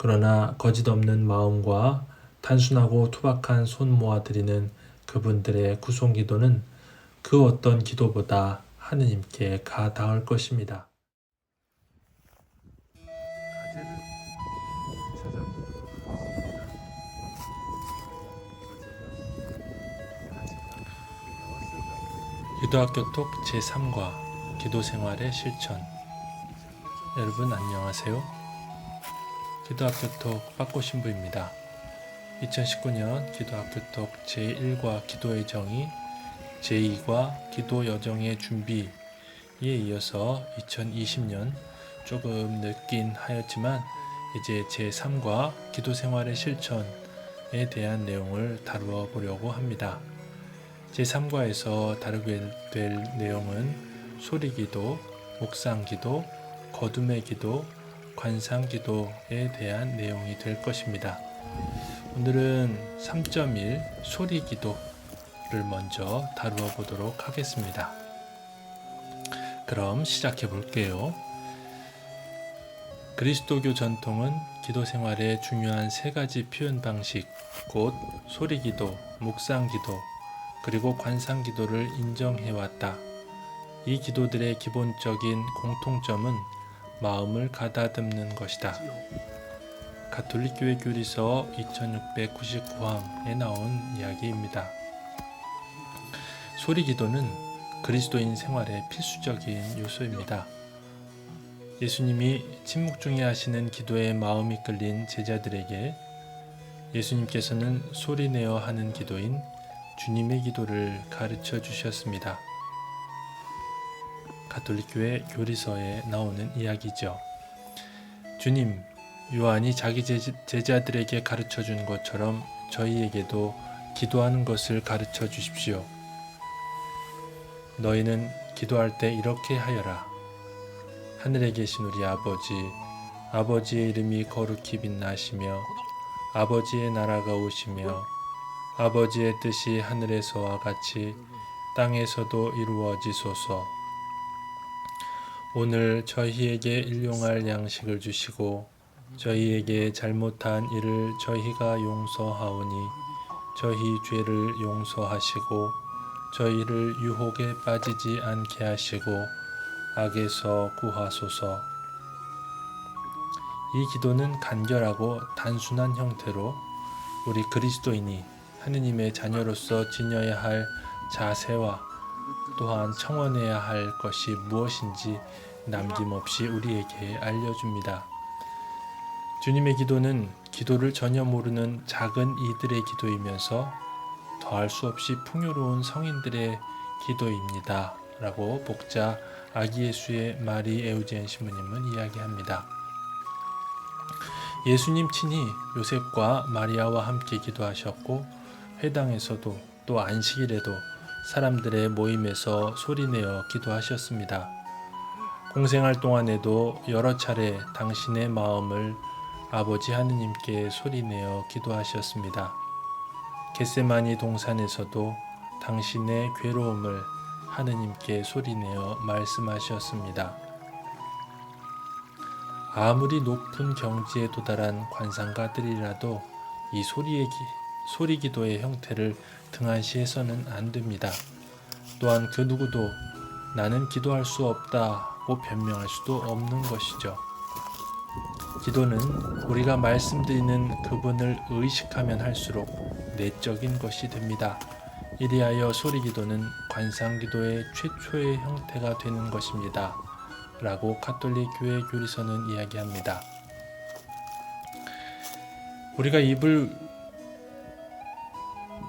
그러나 거짓 없는 마음과 단순하고 투박한 손 모아 드리는 그분들의 구송 기도는 그 어떤 기도보다 하느님께 가닿을 것입니다. 기도학교 톡 제3과 기도생활의 실천. 여러분 안녕하세요. 기도학교 톡 빠꼬신부입니다. 2019년 기도학교 톡 제1과 기도의 정의, 제2과 기도 여정의 준비에 이어서 2020년 조금 늦긴 하였지만 이제 제3과 기도생활의 실천에 대한 내용을 다루어 보려고 합니다. 제3과에서 다루게 될 내용은 소리기도, 묵상기도, 거둠의 기도, 관상기도에 대한 내용이 될 것입니다. 오늘은 3.1 소리기도를 먼저 다루어 보도록 하겠습니다. 그럼 시작해 볼게요. 그리스도교 전통은 기도 생활의 중요한 세 가지 표현 방식, 곧 소리기도, 묵상기도, 그리고 관상기도를 인정해왔다. 이 기도들의 기본적인 공통점은 마음을 가다듬는 것이다. 가톨릭교회 교리서 2699항에 나온 이야기입니다. 소리기도는 그리스도인 생활의 필수적인 요소입니다. 예수님이 침묵 중에 하시는 기도에 마음이 끌린 제자들에게 예수님께서는 소리내어 하는 기도인 주님의 기도를 가르쳐 주셨습니다. 가톨릭교회 교리서에 나오는 이야기죠. 주님, 요한이 자기 제자들에게 가르쳐 준 것처럼 저희에게도 기도하는 것을 가르쳐 주십시오. 너희는 기도할 때 이렇게 하여라. 하늘에 계신 우리 아버지, 아버지의 이름이 거룩히 빛나시며 아버지의 나라가 오시며 아버지의 뜻이 하늘에서와 같이 땅에서도 이루어지소서. 오늘 저희에게 일용할 양식을 주시고 저희에게 잘못한 일을 저희가 용서하오니 저희 죄를 용서하시고 저희를 유혹에 빠지지 않게 하시고 악에서 구하소서. 이 기도는 간결하고 단순한 형태로 우리 그리스도인이 하느님의 자녀로서 지녀야 할 자세와 또한 청원해야 할 것이 무엇인지 남김없이 우리에게 알려줍니다. 주님의 기도는 기도를 전혀 모르는 작은 이들의 기도이면서 더할 수 없이 풍요로운 성인들의 기도입니다. 라고 복자 아기예수의 마리 에우젠 신부님은 이야기합니다. 예수님 친히 요셉과 마리아와 함께 기도하셨고 회당에서도 또 안식일에도 사람들의 모임에서 소리내어 기도하셨습니다. 공생활 동안에도 여러 차례 당신의 마음을 아버지 하느님께 소리내어 기도하셨습니다. 겟세마니 동산에서도 당신의 괴로움을 하느님께 소리내어 말씀하셨습니다. 아무리 높은 경지에 도달한 관상가들이라도 이 소리기도의 형태를 등한시해서는 안 됩니다. 또한 그 누구도 나는 기도할 수 없다고 변명할 수도 없는 것이죠. 기도는 우리가 말씀드리는 그분을 의식하면 할수록 내적인 것이 됩니다. 이리하여 소리기도는 관상기도의 최초의 형태가 되는 것입니다. 라고 가톨릭 교회 교리서는 이야기합니다.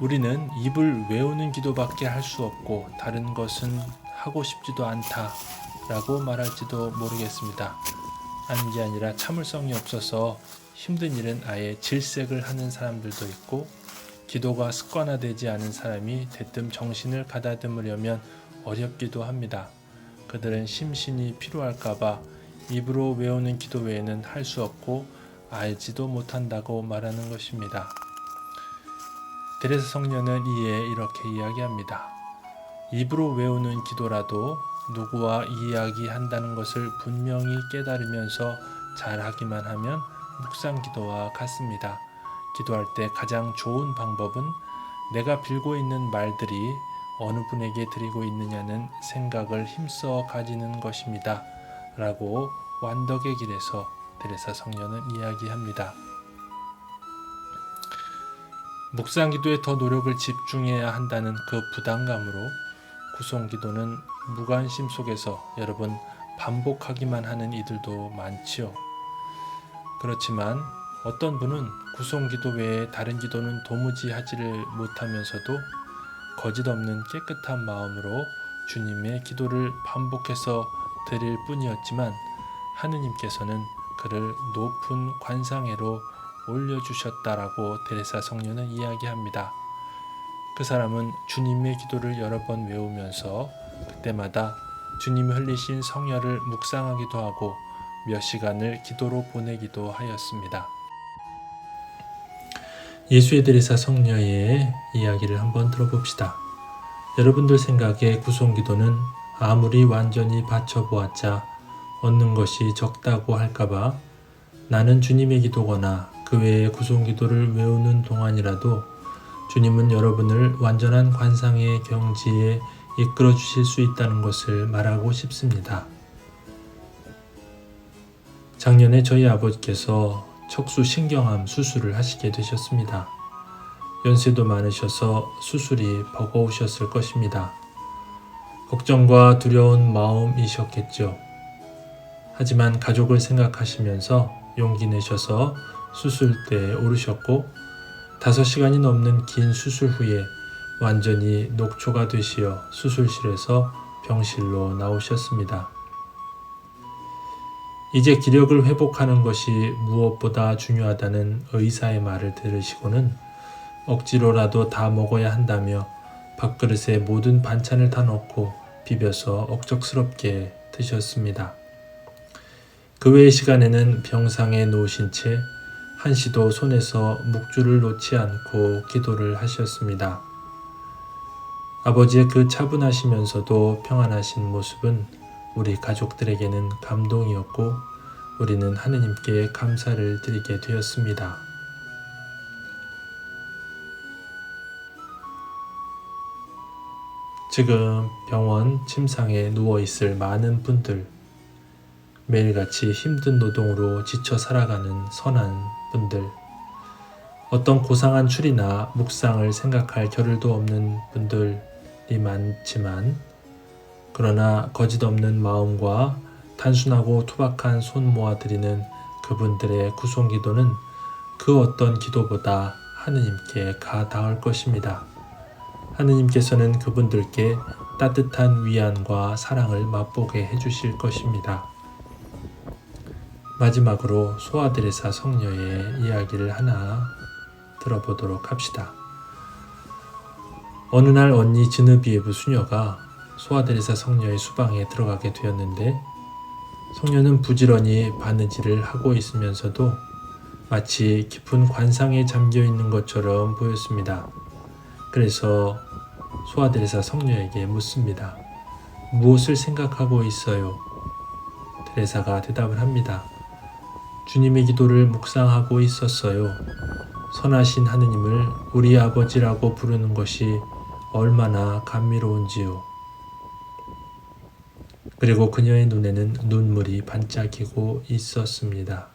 우리는 입을 외우는 기도밖에 할 수 없고 다른 것은 하고 싶지도 않다 라고 말할지도 모르겠습니다. 하는 게 아니라 참을성이 없어서 힘든 일은 아예 질색을 하는 사람들도 있고 기도가 습관화되지 않은 사람이 대뜸 정신을 가다듬으려면 어렵기도 합니다. 그들은 심신이 피로할까봐 입으로 외우는 기도 외에는 할 수 없고 알지도 못한다고 말하는 것입니다. 데레사 성녀는 이에 이렇게 이야기합니다. 입으로 외우는 기도라도 누구와 이야기한다는 것을 분명히 깨달으면서 잘하기만 하면 묵상 기도와 같습니다. 기도할 때 가장 좋은 방법은 내가 빌고 있는 말들이 어느 분에게 드리고 있느냐는 생각을 힘써 가지는 것입니다. 라고 완덕의 길에서 테레사 성녀는 이야기합니다. 묵상 기도에 더 노력을 집중해야 한다는 그 부담감으로 구송 기도는 무관심 속에서 여러분 반복하기만 하는 이들도 많지요. 그렇지만 어떤 분은 구송 기도 외에 다른 기도는 도무지 하지를 못하면서도 거짓 없는 깨끗한 마음으로 주님의 기도를 반복해서 드릴 뿐이었지만 하느님께서는 그를 높은 관상회로 올려주셨다라고 테레사 성녀는 이야기합니다. 그 사람은 주님의 기도를 여러 번 외우면서 그때마다 주님이 흘리신 성혈을 묵상하기도 하고 몇 시간을 기도로 보내기도 하였습니다. 예수의 테레사 성녀의 이야기를 한번 들어봅시다. 여러분들 생각에 구송기도는 아무리 완전히 바쳐보았자 얻는 것이 적다고 할까봐 나는 주님의 기도거나 그 외의 구송기도를 외우는 동안이라도 주님은 여러분을 완전한 관상의 경지에 이끌어 주실 수 있다는 것을 말하고 싶습니다. 작년에 저희 아버지께서 척수 신경암 수술을 하시게 되셨습니다. 연세도 많으셔서 수술이 버거우셨을 것입니다. 걱정과 두려운 마음이셨겠죠. 하지만 가족을 생각하시면서 용기 내셔서 수술대에 오르셨고 5시간이 넘는 긴 수술 후에 완전히 녹초가 되시어 수술실에서 병실로 나오셨습니다. 이제 기력을 회복하는 것이 무엇보다 중요하다는 의사의 말을 들으시고는 억지로라도 다 먹어야 한다며 밥그릇에 모든 반찬을 다 넣고 비벼서 억척스럽게 드셨습니다. 그 외의 시간에는 병상에 누우신 채 한시도 손에서 묵주를 놓지 않고 기도를 하셨습니다. 아버지의 그 차분하시면서도 평안하신 모습은 우리 가족들에게는 감동이었고 우리는 하느님께 감사를 드리게 되었습니다. 지금 병원 침상에 누워있을 많은 분들, 매일같이 힘든 노동으로 지쳐 살아가는 선한 분들, 어떤 고상한 추리나 묵상을 생각할 겨를도 없는 분들이 많지만 그러나 거짓 없는 마음과 단순하고 투박한 손 모아드리는 그분들의 구송기도는 그 어떤 기도보다 하느님께 가닿을 것입니다. 하느님께서는 그분들께 따뜻한 위안과 사랑을 맛보게 해주실 것입니다. 마지막으로 소아드레사 성녀의 이야기를 하나 들어보도록 합시다. 어느 날 언니 즈느비에브 수녀가 소아드레사 성녀의 수방에 들어가게 되었는데 성녀는 부지런히 바느질을 하고 있으면서도 마치 깊은 관상에 잠겨 있는 것처럼 보였습니다. 그래서 소아드레사 성녀에게 묻습니다. 무엇을 생각하고 있어요? 드레사가 대답을 합니다. 주님의 기도를 묵상하고 있었어요. 선하신 하느님을 우리 아버지라고 부르는 것이 얼마나 감미로운지요. 그리고 그녀의 눈에는 눈물이 반짝이고 있었습니다.